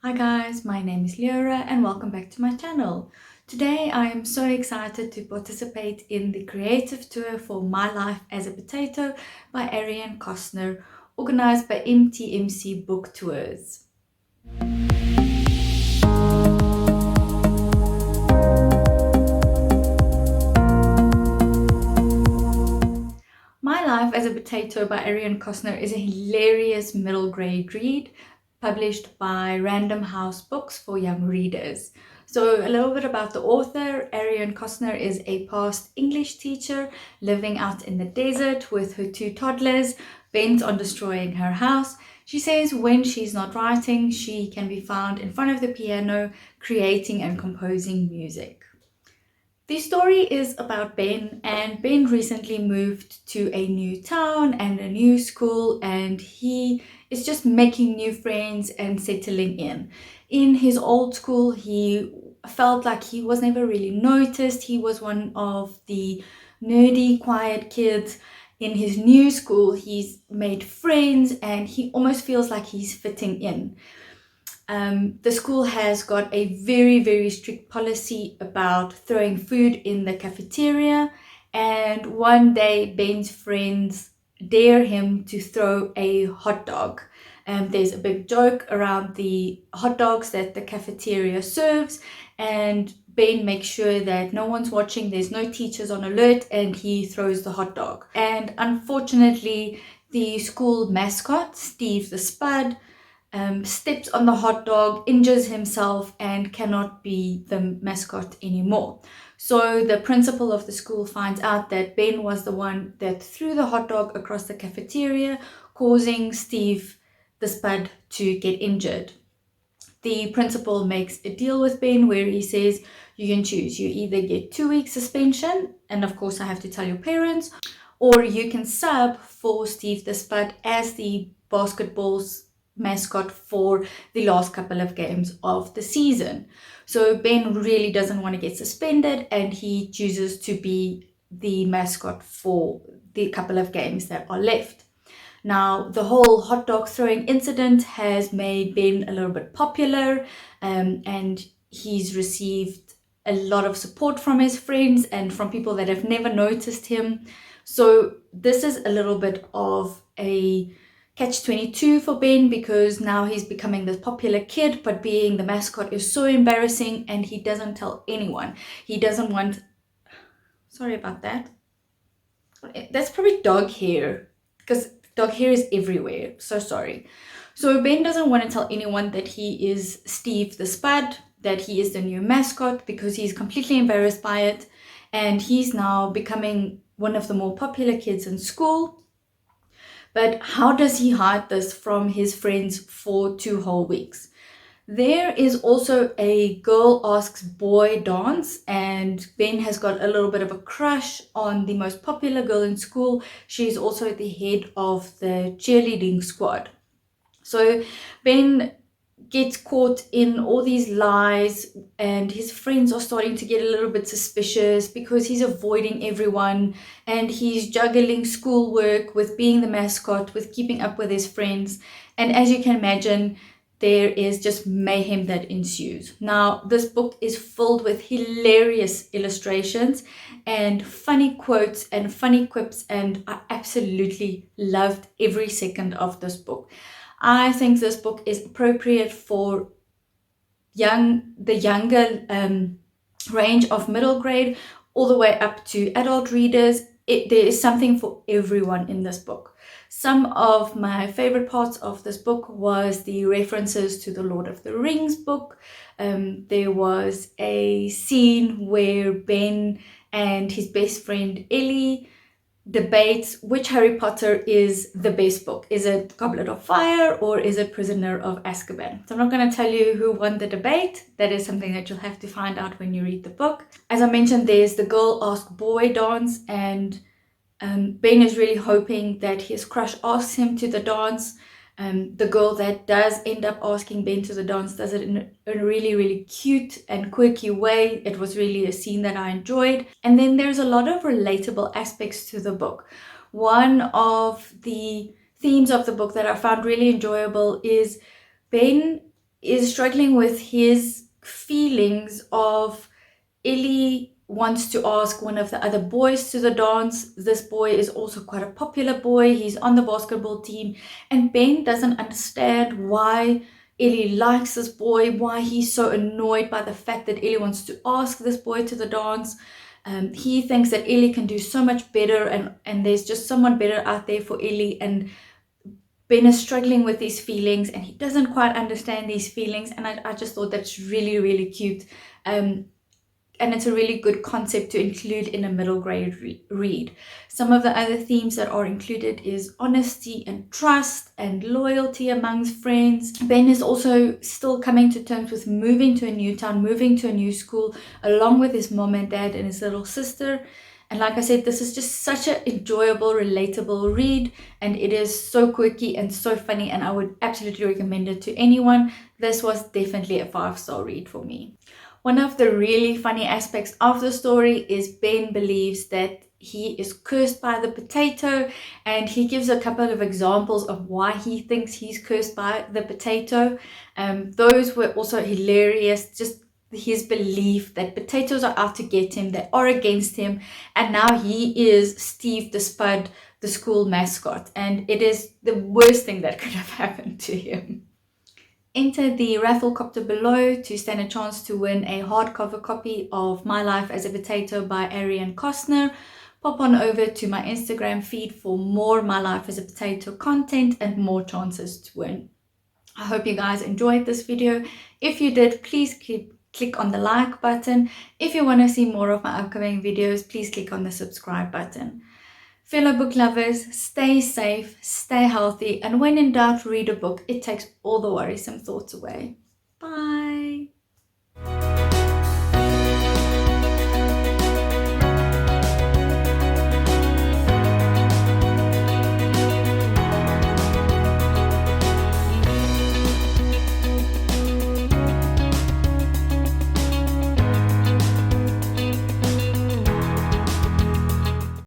Hi guys, my name is Leora and welcome back to my channel. Today I am so excited to participate in the creative tour for My Life as a Potato by Arianne Costner, organized by MTMC Book Tours. My Life as a Potato by Arianne Costner is a hilarious middle grade read published by Random House Books for young readers. So a little bit about the author. Arianne Costner is a past English teacher living out in the desert with her two toddlers, bent on destroying her house. She says when she's not writing, she can be found in front of the piano creating and composing music. The story is about Ben, and Ben recently moved to a new town and a new school, and he is just making new friends and settling in. In his old school, he felt like he was never really noticed. He was one of the nerdy, quiet kids. In his new school, he's made friends and he almost feels like he's fitting in. The school has got a very strict policy about throwing food in the cafeteria, and one day Ben's friends dare him to throw a hot dog. There's a big joke around the hot dogs that the cafeteria serves, and Ben makes sure that no one's watching, there's no teachers on alert, and he throws the hot dog. And unfortunately, the school mascot, Steve the Spud, steps on the hot dog, injures himself, and cannot be the mascot anymore. So the principal of the school finds out that Ben was the one that threw the hot dog across the cafeteria, causing Steve the Spud to get injured. The principal makes a deal with Ben where he says, you can choose. You either get 2 weeks suspension, and of course I have to tell your parents, or you can sub for Steve the Spud as the basketball's mascot for the last couple of games of the season. So Ben really doesn't want to get suspended, and he chooses to be the mascot for the couple of games that are left. Now, the whole hot dog throwing incident has made Ben a little bit popular, and he's received a lot of support from his friends and from people that have never noticed him. So this is a little bit of a catch-22 for Ben, because now he's becoming this popular kid, but being the mascot is so embarrassing and he doesn't tell anyone. He doesn't want... Sorry about that. That's probably dog hair, because dog hair is everywhere. So sorry. So Ben doesn't want to tell anyone that he is Steve the Spud, that he is the new mascot, because he's completely embarrassed by it. And he's now becoming one of the more popular kids in school. But how does he hide this from his friends for 2 whole weeks? There is also a girl asks boy dance, and Ben has got a little bit of a crush on the most popular girl in school. She's also the head of the cheerleading squad. So Ben gets caught in all these lies, and his friends are starting to get a little bit suspicious because he's avoiding everyone, and he's juggling schoolwork with being the mascot, with keeping up with his friends. And as you can imagine, there is just mayhem that ensues. Now, this book is filled with hilarious illustrations and funny quotes and funny quips, and I absolutely loved every second of this book. I think this book is appropriate for the younger range of middle grade all the way up to adult readers. There is something for everyone in this book. Some of my favorite parts of this book was the references to the Lord of the Rings book. There was a scene where Ben and his best friend Ellie debates which Harry Potter is the best book. Is it Goblet of Fire or is it Prisoner of Azkaban? So I'm not going to tell you who won the debate. That is something that you'll have to find out when you read the book. As I mentioned, there's the girl ask boy dance, and Ben is really hoping that his crush asks him to the dance. The girl that does end up asking Ben to the dance does it in a really cute and quirky way. It was really a scene that I enjoyed. And then there's a lot of relatable aspects to the book. One of the themes of the book that I found really enjoyable is Ben is struggling with his feelings of Ellie wants to ask one of the other boys to the dance. This boy is also quite a popular boy. He's on the basketball team, and Ben doesn't understand why Ellie likes this boy, why he's so annoyed by the fact that Ellie wants to ask this boy to the dance. He thinks that Ellie can do so much better, and there's just someone better out there for Ellie, and Ben is struggling with these feelings and he doesn't quite understand these feelings, and I just thought that's really, really cute. And it's a really good concept to include in a middle grade read. Some of the other themes that are included is honesty and trust and loyalty amongst friends. Ben is also still coming to terms with moving to a new town, moving to a new school, along with his mom and dad and his little sister. And like I said, this is just such an enjoyable, relatable read, and it is so quirky and so funny, and I would absolutely recommend it to anyone. This was definitely a 5-star read for me. One of the really funny aspects of the story is Ben believes that he is cursed by the potato, and he gives a couple of examples of why he thinks he's cursed by the potato. Those were also hilarious, just his belief that potatoes are out to get him, they are against him, and now he is Steve the Spud, the school mascot, and it is the worst thing that could have happened to him. Enter the rafflecopter below to stand a chance to win a hardcover copy of My Life as a Potato by Arianne Costner. Pop on over to my Instagram feed for more My Life as a Potato content and more chances to win. I hope you guys enjoyed this video. If you did, please click on the like button. If you want to see more of my upcoming videos, please click on the subscribe button. Fellow book lovers, stay safe, stay healthy, and when in doubt, read a book. It takes all the worrisome thoughts away. Bye.